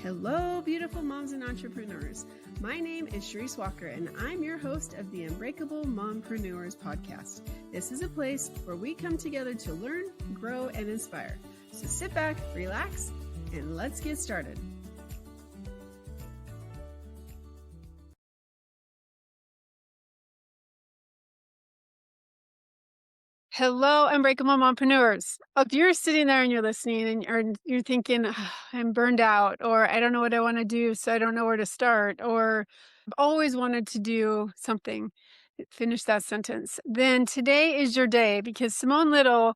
Hello, beautiful moms and entrepreneurs. My name is Charisse Walker, and I'm your host of the Unbreakable Mompreneurs podcast. This is a place where we come together to learn, grow, and inspire. So sit back, relax, and let's get started. Hello, Unbreakable Mompreneurs. If you're sitting there and you're listening and you're thinking, I'm burned out, or I don't know what I want to do, so I don't know where to start, or I've always wanted to do something, finish that sentence, then today is your day because Simone Little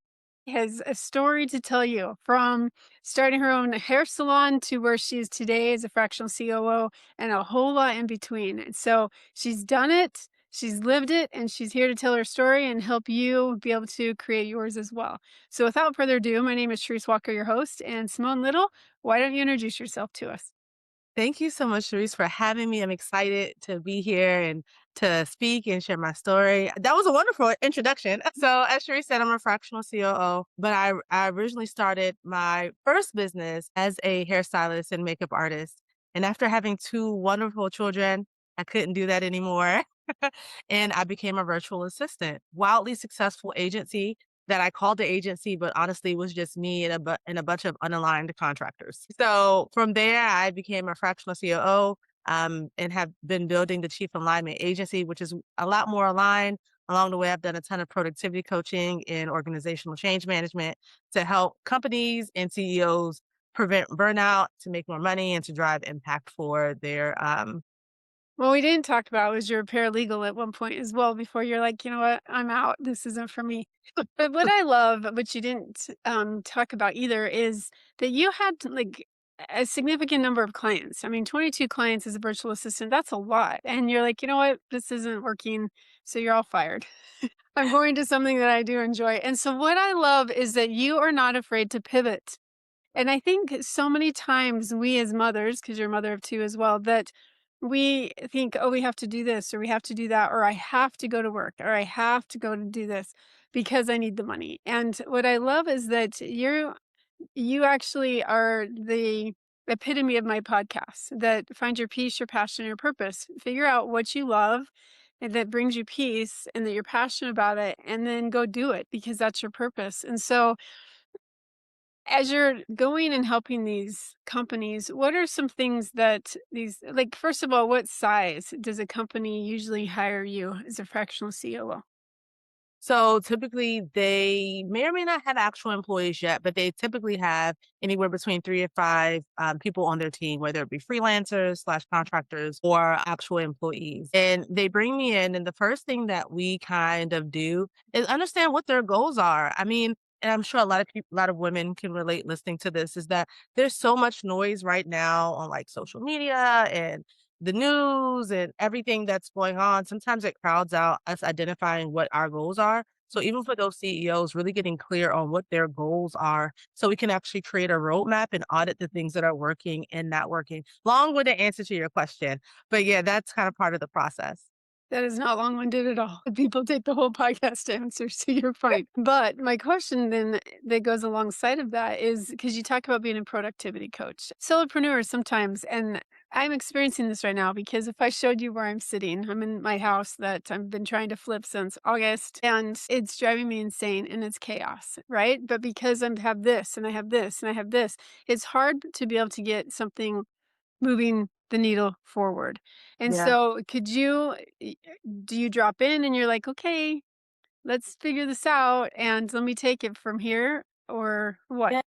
has a story to tell you from starting her own hair salon to where she is today as a fractional COO and a whole lot in between. And so she's done it. She's lived it, and she's here to tell her story and help you be able to create yours as well. So without further ado, my name is Charisse Walker, your host, and Simone Little, why don't you introduce yourself to us? Thank you so much, Charisse, for having me. I'm excited to be here and to speak and share my story. That was a wonderful introduction. So as Charisse said, I'm a fractional COO, but I originally started my first business as a hairstylist and makeup artist. And after having two wonderful children, I couldn't do that anymore. And I became a virtual assistant, wildly successful agency that I called the agency, but honestly, it was just me and a bunch of unaligned contractors. So from there, I became a fractional COO and have been building the Chief Alignment Agency, which is a lot more aligned. Along the way, I've done a ton of productivity coaching and organizational change management to help companies and CEOs prevent burnout, to make more money, and to drive impact for their Well, we didn't talk about was you're a paralegal at one point as well before you're like, you know what, I'm out. This isn't for me. But what I love, which you didn't talk about either, is that you had like a significant number of clients. I mean, 22 clients as a virtual assistant, that's a lot. And you're like, you know what, this isn't working. So you're all fired. I'm going to something that I do enjoy. And so what I love is that you are not afraid to pivot. And I think so many times we as mothers, because you're a mother of two as well, that we think, oh, we have to do this or we have to do that, or I have to go to work or I have to go to do this because I need the money. And what I love is that you actually are the epitome of my podcast that find your peace, your passion, your purpose. Figure out what you love and that brings you peace and that you're passionate about it, and then go do it because that's your purpose. And so as you're going and helping these companies, what are some things that these, like, first of all, what size does a company usually hire you as a fractional COO? So typically they may or may not have actual employees yet, but they typically have anywhere between 3 to 5 people on their team, whether it be freelancers slash contractors or actual employees. And they bring me in, and the first thing that we kind of do is understand what their goals are. I mean, and I'm sure a lot of people, a lot of women can relate listening to this, is that there's so much noise right now on like social media and the news and everything that's going on. Sometimes it crowds out us identifying what our goals are. So even for those CEOs, really getting clear on what their goals are so we can actually create a roadmap and audit the things that are working and not working. Long-winded answer to your question. But yeah, that's kind of part of the process. That is not long-winded at all. People take the whole podcast to answer, so you're fine. But my question then that goes alongside of that is because you talk about being a productivity coach. Solopreneurs sometimes, and I'm experiencing this right now because if I showed you where I'm sitting, I'm in my house that I've been trying to flip since August, and it's driving me insane and it's chaos, right? But because I have this and I have this and I have this, it's hard to be able to get something moving the needle forward. And Yeah. so do you drop in and you're like, okay, let's figure this out and let me take it from here, or what? Yeah.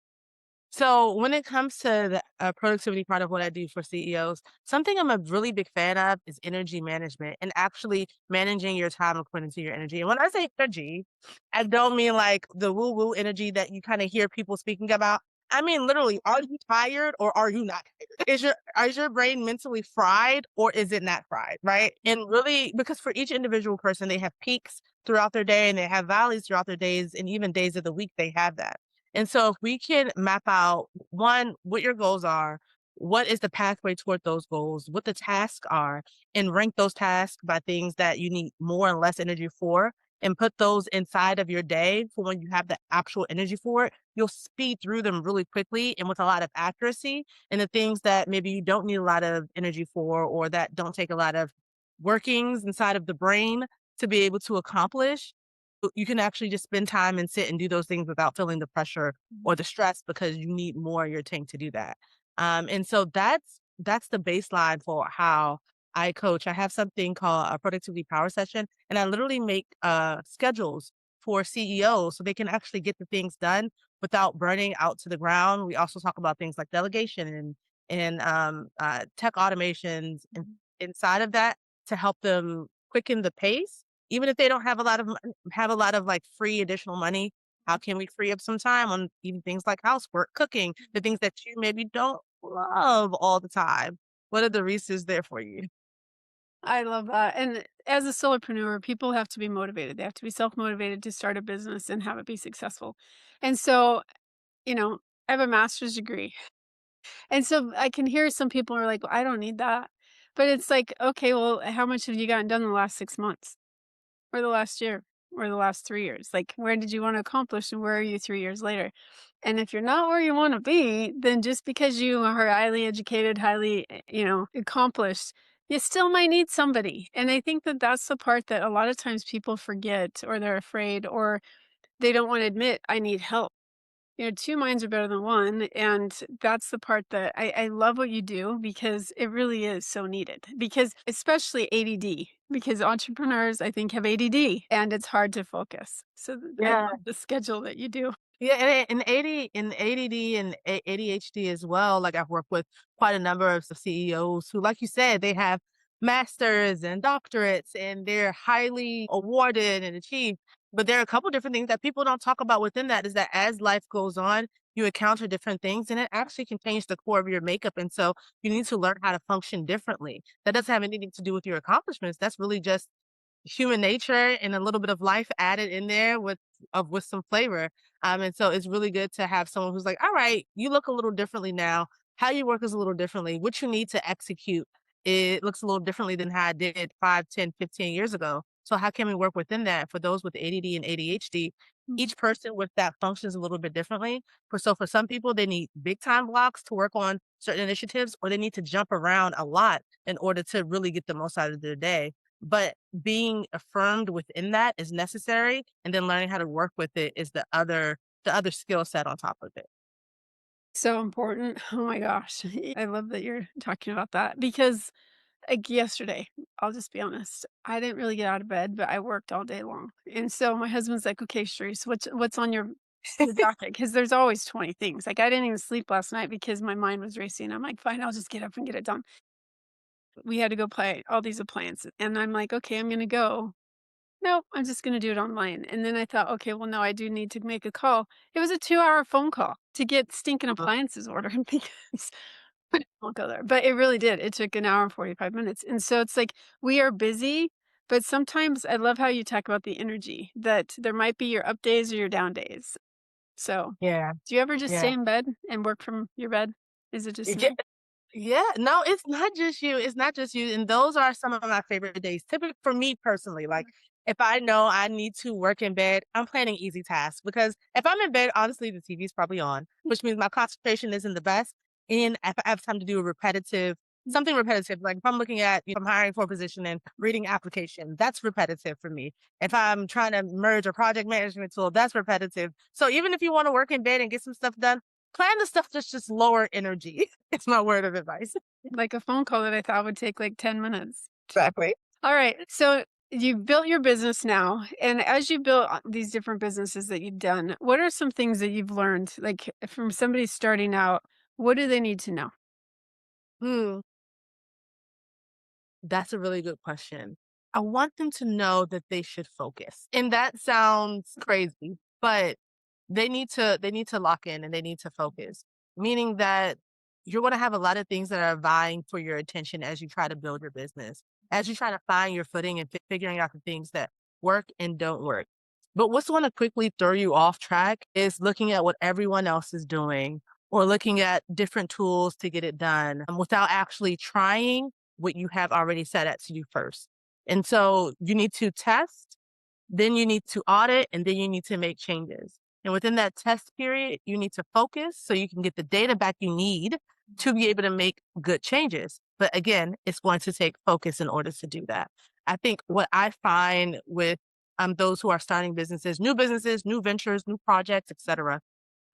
So when it comes to the productivity part of what I do for CEOs, something I'm a really big fan of is energy management and actually managing your time according to your energy. And when I say energy, I don't mean like the woo woo energy that you kind of hear people speaking about. I mean, literally, are you tired or are you not tired? Is your brain mentally fried or is it not fried? Right. And really, because for each individual person, they have peaks throughout their day and they have valleys throughout their days, and even days of the week they have that. And so if we can map out, one, what your goals are, what is the pathway toward those goals, what the tasks are, and rank those tasks by things that you need more and less energy for, and put those inside of your day for when you have the actual energy for it, you'll speed through them really quickly and with a lot of accuracy. And the things that maybe you don't need a lot of energy for or that don't take a lot of workings inside of the brain to be able to accomplish, you can actually just spend time and sit and do those things without feeling the pressure or the stress because you need more in your tank to do that. And so that's the baseline for how I coach. I have something called a productivity power session, and I literally make schedules for CEOs so they can actually get the things done without burning out to the ground. We also talk about things like delegation and tech automations inside of that to help them quicken the pace. Even if they don't have a lot of have a lot of like free additional money, how can we free up some time on even things like housework, cooking, the things that you maybe don't love all the time? What are the resources there for you? I love that. And as a solopreneur, people have to be motivated. They have to be self-motivated to start a business and have it be successful. And so, you know, I have a master's degree. And so I can hear some people are like, "Well, I don't need that." But it's like, okay, well, how much have you gotten done in the last 6 months or the last year or the last 3 years? Like, where did you want to accomplish and where are you 3 years later? And if you're not where you want to be, then just because you are highly educated, highly, accomplished, you still might need somebody. And I think that that's the part that a lot of times people forget or they're afraid or they don't want to admit, I need help. Two minds are better than one. And that's the part that I love what you do because it really is so needed. Because especially ADD, because entrepreneurs, I think, have ADD and it's hard to focus. So I Yeah. love the schedule that you do. Yeah, and ADD and ADHD as well. Like I've worked with quite a number of CEOs who, like you said, they have masters and doctorates and they're highly awarded and achieved. But there are a couple different things that people don't talk about within that is that as life goes on, you encounter different things and it actually can change the core of your makeup. And so you need to learn how to function differently. That doesn't have anything to do with your accomplishments. That's really just human nature and a little bit of life added in there with some flavor. And so it's really good to have someone who's like, all right, you look a little differently now. How you work is a little differently. What you need to execute, it looks a little differently than how I did 5, 10, 15 years ago. So how can we work within that for those with ADD and ADHD? Mm. Each person with that functions a little bit differently. For some people, they need big time blocks to work on certain initiatives, or they need to jump around a lot in order to really get the most out of their day. But being affirmed within that is necessary, and then learning how to work with it is the other skill set on top of it. So important. Oh my gosh. I love that you're talking about that because like yesterday, I'll just be honest. I didn't really get out of bed, but I worked all day long. And so my husband's like, "Okay, Sharice, what's on your docket?" Because there's always 20 things. Like I didn't even sleep last night because my mind was racing. I'm like, "Fine, I'll just get up and get it done." We had to go play all these appliances, and I'm like, "Okay, I'm gonna go." No, I'm just gonna do it online. And then I thought, okay, well, no, I do need to make a call. It was a 2-hour phone call to get stinking Uh, appliances ordered because I won't go there. But it really did. It took an hour and 45 minutes. And so it's like we are busy, but sometimes I love how you talk about the energy that there might be your up days or your down days. So Yeah, do you ever just stay yeah. in bed and work from your bed? Is it just me? Yeah, no, it's not just you. It's not just you. And those are some of my favorite days. Typically for me personally, like if I know I need to work in bed, I'm planning easy tasks because if I'm in bed, honestly, the TV's probably on, which means my concentration isn't the best. And if I have time to do something repetitive, like if I'm looking at, I'm hiring for a position and reading application, that's repetitive for me. If I'm trying to merge a project management tool, that's repetitive. So even if you want to work in bed and get some stuff done, plan the stuff that's just lower energy. It's my word of advice. Like a phone call that I thought would take like 10 minutes. Exactly. All right. So you've built your business now. And as you built these different businesses that you've done, what are some things that you've learned, like from somebody starting out? What do they need to know? Hmm, that's a really good question. I want them to know that they should focus. And that sounds crazy, but they need to lock in and they need to focus. Meaning that you're going to have a lot of things that are vying for your attention as you try to build your business, as you try to find your footing and figuring out the things that work and don't work. But what's going to quickly throw you off track is looking at what everyone else is doing or looking at different tools to get it done without actually trying what you have already set out to do first. And so you need to test, Then you need to audit, and then you need to make changes. And within that test period, you need to focus so you can get the data back you need to be able to make good changes. But again, it's going to take focus in order to do that. I think what I find with those who are starting businesses, new ventures, new projects, etc.,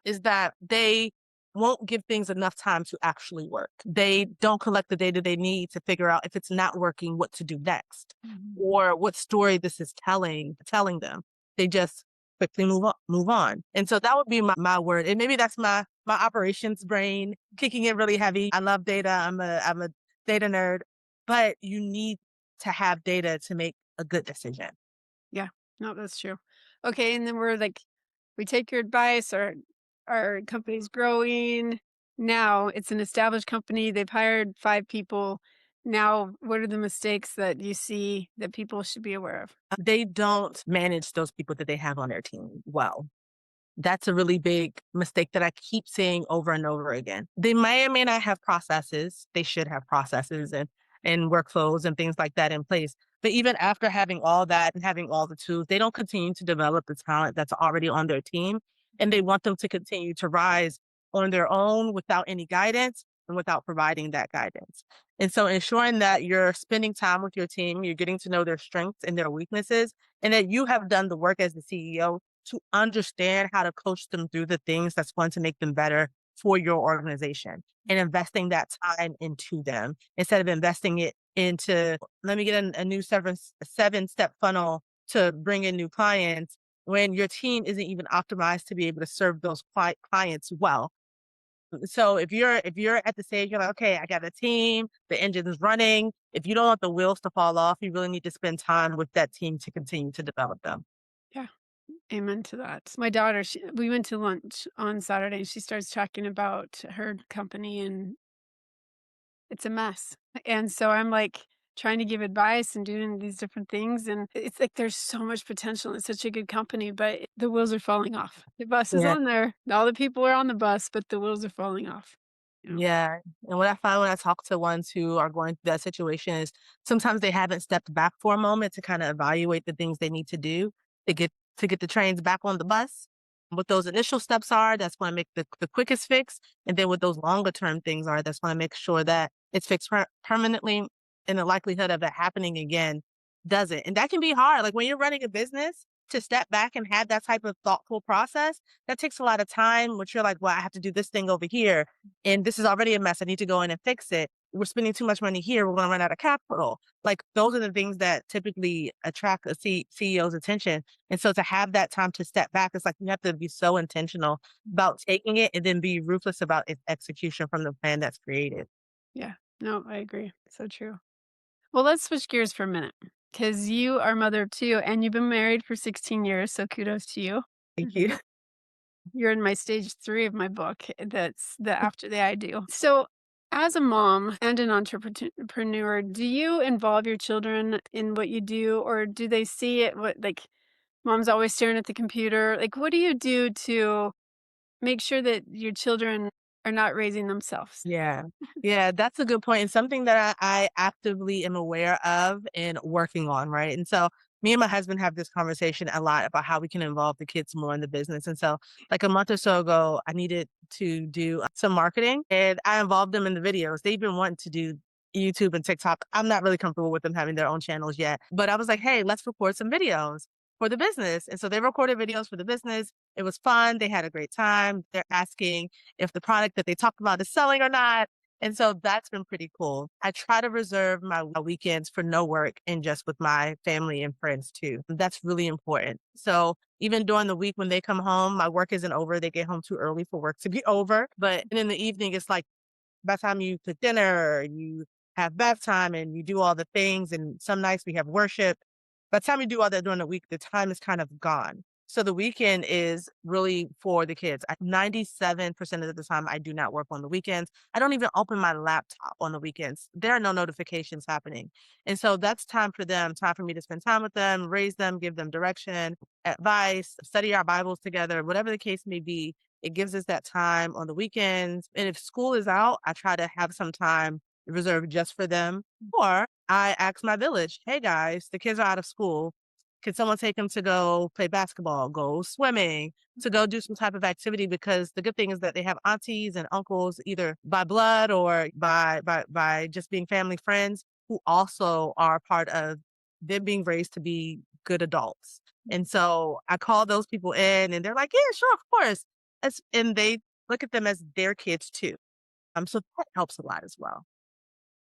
is that they won't give things enough time to actually work. They don't collect the data they need to figure out if it's not working, what to do next, Mhm. or what story this is telling them. They just quickly move on. And so that would be my word. And maybe that's my operations brain kicking in really heavy. I love data. I'm a data nerd, but you need to have data to make a good decision. Yeah. No, that's true. Okay, and then we're like, we take your advice, our company's growing. Now it's an established company. They've hired 5 people. Now, what are the mistakes that you see that people should be aware of? They don't manage those people that they have on their team well. That's a really big mistake that I keep seeing over and over again. They may or may not have processes. They should have processes and workflows and things like that in place. But even after having all that and having all the tools, they don't continue to develop the talent that's already on their team. And they want them to continue to rise on their own without any guidance and without providing that guidance. And so ensuring that you're spending time with your team, you're getting to know their strengths and their weaknesses, and that you have done the work as the CEO to understand how to coach them through the things that's going to make them better for your organization and investing that time into them instead of investing it into, let me get a new seven-step funnel to bring in new clients when your team isn't even optimized to be able to serve those clients well. So if you're at the stage, you're like, okay, I got a team, the engine is running. If you don't want the wheels to fall off, you really need to spend time with that team to continue to develop them. Yeah. Amen to that. My daughter, we went to lunch on Saturday and she starts talking about her company and it's a mess. And so I'm like trying to give advice and doing these different things. And it's like there's so much potential. It's such a good company, but the wheels are falling off. The bus is Yeah. on there. All the people are on the bus, but the wheels are falling off. You know? Yeah, and what I find when I talk to ones who are going through that situation is sometimes they haven't stepped back for a moment to kinda evaluate the things they need to do to get the trains back on the bus. What those initial steps are, that's gonna make the quickest fix, and then what those longer term things are, that's gonna make sure that it's fixed permanently, and the likelihood of it happening again doesn't. And that can be hard, like, when you're running a business, to step back and have that type of thoughtful process, that takes a lot of time, which you're like, "Well, I have to do this thing over here, and this is already a mess. I need to go in and fix it. We're spending too much money here. We're going to run out of capital." Like those are the things that typically attract a CEO's attention. And so to have that time to step back, it's like you have to be so intentional about taking it and then be ruthless about its execution from the plan that's created. Yeah. No, I agree. So true. Well, let's switch gears for a minute because you are a mother of 2 and you've been married for 16 years. So kudos to you. Thank you. You're in my stage 3 of my book, that's the after the ideal. So, as a mom and an entrepreneur, do you involve your children in what you do, or do they see it what like, mom's always staring at the computer? Like, what do you do to make sure that your children are not raising themselves? Yeah. Yeah, that's a good point, and something that I actively am aware of and working on, right? And so me and my husband have this conversation a lot about how we can involve the kids more in the business. And so like a month or so ago, I needed to do some marketing and I involved them in the videos. They've been wanting to do YouTube and TikTok. I'm not really comfortable with them having their own channels yet, but I was like, hey, let's record some videos for the business. And so they recorded videos for the business. It was fun. They had a great time. They're asking if the product that they talked about is selling or not. And so that's been pretty cool. I try to reserve my weekends for no work and just with my family and friends too. That's really important. So even during the week when they come home, my work isn't over. They get home too early for work to be over. But in the evening, it's like by the time you cook dinner, you have bath time and you do all the things. And some nights we have worship. By the time you do all that during the week, the time is kind of gone. So the weekend is really for the kids. 97% of the time, I do not work on the weekends. I don't even open my laptop on the weekends. There are no notifications happening. And so that's time for them, time for me to spend time with them, raise them, give them direction, advice, study our Bibles together, whatever the case may be. It gives us that time on the weekends. And if school is out, I try to have some time reserved just for them. Or I ask my village, hey guys, the kids are out of school. Can someone take him to go play basketball, go swimming, to go do some type of activity? Because the good thing is that they have aunties and uncles, either by blood or by just being family friends, who also are part of them being raised to be good adults. And so I call those people in and they're like, yeah, sure, of course. And they look at them as their kids too. So that helps a lot as well.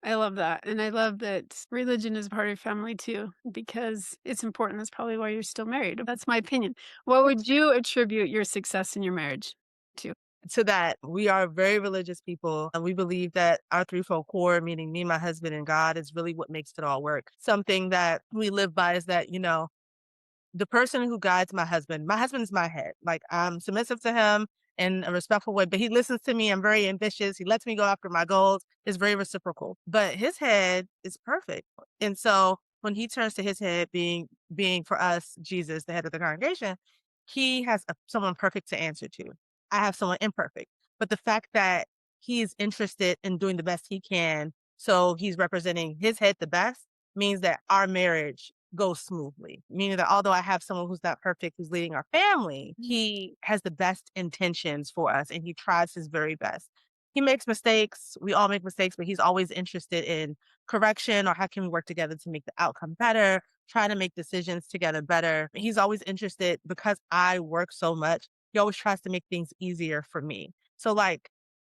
I love that, and I love that religion is a part of your family too, because it's important. That's probably why you're still married. That's my opinion. What would you attribute your success in your marriage to? To that, we are very religious people, and we believe that our threefold core, meaning me, my husband, and God, is really what makes it all work. Something that we live by is that, the person who guides my husband is my head. Like, I'm submissive to him in a respectful way, but he listens to me. I'm very ambitious. He lets me go after my goals. It's very reciprocal. But his head is perfect. And so when he turns to his head, being for us, Jesus, the head of the congregation, he has someone perfect to answer to. I have someone imperfect. But the fact that he is interested in doing the best he can, so he's representing his head the best, means that our marriage goes smoothly. Meaning that although I have someone who's not perfect, who's leading our family, he has the best intentions for us and he tries his very best. He makes mistakes. We all make mistakes, but he's always interested in correction or how can we work together to make the outcome better, trying to make decisions together better. He's always interested because I work so much. He always tries to make things easier for me. So, like,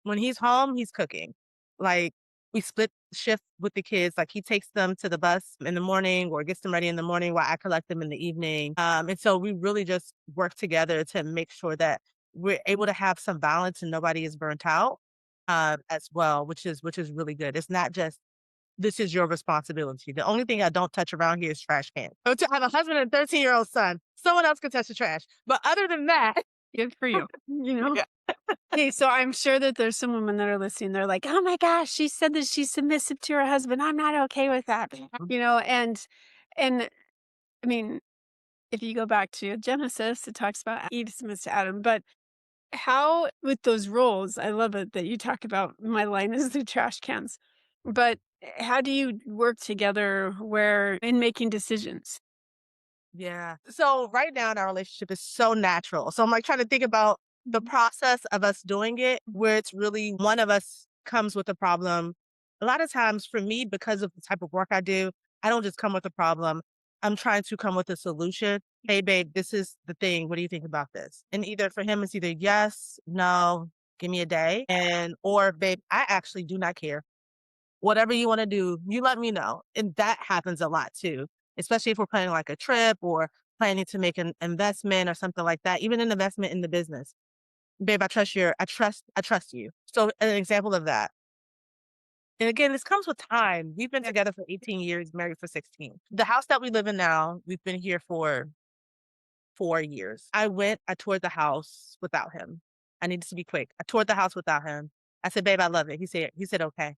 when he's home, he's cooking. Like, we split shift with the kids. Like, he takes them to the bus in the morning or gets them ready in the morning while I collect them in the evening. And so we really just work together to make sure that we're able to have some balance and nobody is burnt out, as well, which is really good. It's not just this is your responsibility. The only thing I don't touch around here is trash cans. I have a husband and a 13-year-old son. Someone else can touch the trash. But other than that, Good for you. You know? yeah. Hey, so I'm sure that there's some women that are listening. They're like, "Oh my gosh, she said that she's submissive to her husband. I'm not okay with that." You know, and I mean, if you go back to Genesis, it talks about Eve submits to Adam. But how with those roles, I love it that you talk about my line is the trash cans. But how do you work together where in making decisions? Yeah. So right now in our relationship is so natural. So I'm like trying to think about the process of us doing it where it's really one of us comes with a problem. A lot of times for me, because of the type of work I do, I don't just come with a problem. I'm trying to come with a solution. Hey, babe, this is the thing. What do you think about this? And either for him, it's either yes, no, give me a day. And, or babe, I actually do not care. Whatever you wanna do, you let me know, and that happens a lot too, especially if we're planning, like, a trip or planning to make an investment or something like that, even an investment in the business. "Babe, I trust you." So, an example of that, and again, this comes with time. We've been together for 18 years, married for 16. The house that we live in now, we've been here for 4 years. I toured the house without him. I needed to be quick. I toured the house without him. I said, "Babe, I love it." He said, "Okay."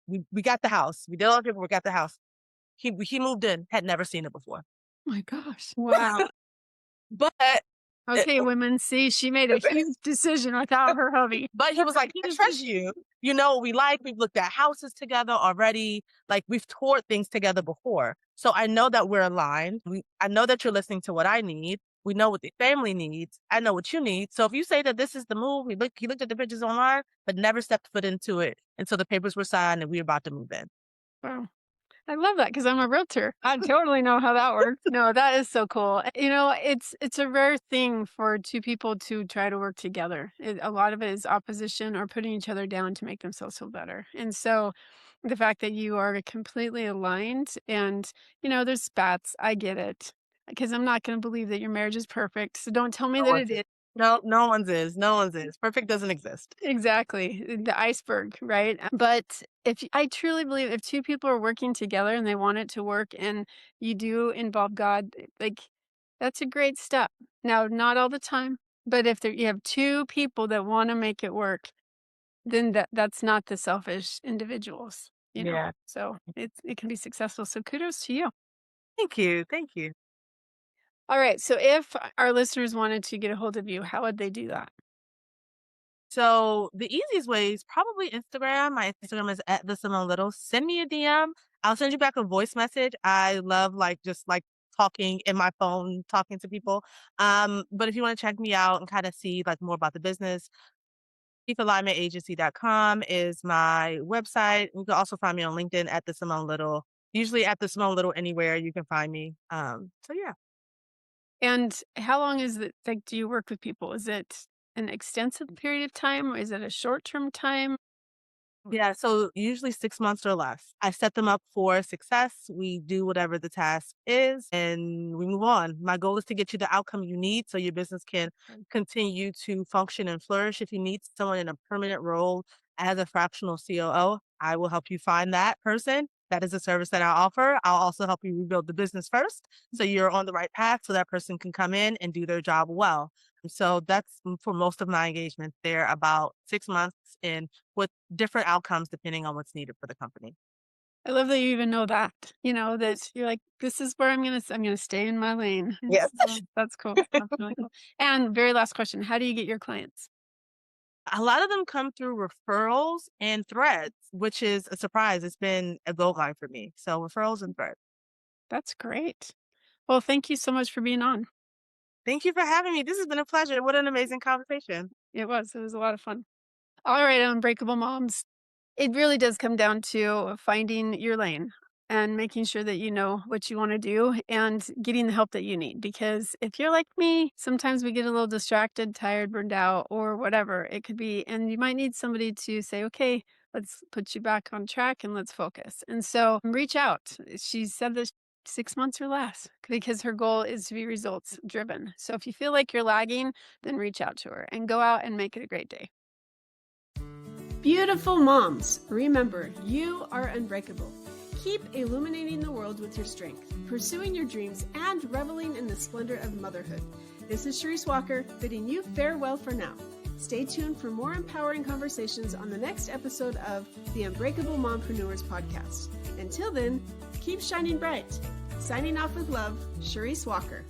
We got the house. We did all the paperwork, got the house. He moved in, had never seen it before. My gosh. Wow. But eh, Okay, women, see, she made a huge decision without her hubby. but he was like, "I Huge trust decision. you. You know what we like. We've looked at houses together already. Like, we've toured things together before. So I know that we're aligned. I know that you're listening to what I need. We know what the family needs. I know what you need. So if you say that this is the move, he looked at the pictures online, but never stepped foot into it until the papers were signed and we were about to move in." Wow. I love that because 'cause I'm a realtor. I totally know how that works. No, that is so cool. You know, it's a rare thing for 2 people to try to work together. A lot of it is opposition or putting each other down to make themselves feel better. And so the fact that you are completely aligned and, there's spats, I get it. Because I'm not gonna believe that your marriage is perfect, so don't tell me No that one's it is. is. No, no one's is. No one's is. Perfect doesn't exist. Exactly, the iceberg, right? But I truly believe if 2 people are working together and they want it to work and you do involve God, like, that's a great step. Now, not all the time, but if you have 2 people that wanna make it work, then that's not the selfish individuals, you know? Yeah. So, it can be successful, so kudos to you. Thank you. Thank you. Alright, so if our listeners wanted to get a hold of you, how would they do that? So the easiest way is probably Instagram. My Instagram is at the Simone Little. Send me a DM. I'll send you back a voice message. I love like just like talking in my phone, talking to people. But if you want to check me out and kind of see like more about the business, chiefalignmentagency.com is my website. You can also find me on LinkedIn at the Simone Little. Usually at the Simone Little anywhere you can find me. So yeah. And how long is it like, do you work with people? Is it an extensive period of time or is it a short-term time? Yeah, so usually 6 months or less. I set them up for success. We do whatever the task is and we move on. My goal is to get you the outcome you need so your business can continue to function and flourish. If you need someone in a permanent role as a fractional COO, I will help you find that person. That is a service that I offer. I'll also help you rebuild the business first so you're on the right path so that person can come in and do their job well. So that's for most of my engagements. They're about 6 months in with different outcomes depending on what's needed for the company. I love that you even know that, that you're like, "This is where I'm gonna stay in my lane." And Yes. so that's cool. That's really cool. And very last question, how do you get your clients? A lot of them come through referrals and threads, which is a surprise. It's been a goal line for me. So referrals and threads. That's great. Well, thank you so much for being on. Thank you for having me. This has been a pleasure. What an amazing conversation. It was a lot of fun. All right, Unbreakable Moms. It really does come down to finding your lane and making sure that you know what you want to do and getting the help that you need. Because if you're like me, sometimes we get a little distracted, tired, burned out, or whatever it could be. And you might need somebody to say, okay, let's put you back on track and let's focus. And so reach out. She said this 6 months or less because her goal is to be results driven. So if you feel like you're lagging, then reach out to her and go out and make it a great day. Beautiful moms, remember, you are unbreakable. Keep illuminating the world with your strength, pursuing your dreams, and reveling in the splendor of motherhood. This is Charisse Walker, bidding you farewell for now. Stay tuned for more empowering conversations on the next episode of the Unbreakable Mompreneurs podcast. Until then, keep shining bright. Signing off with love, Charisse Walker.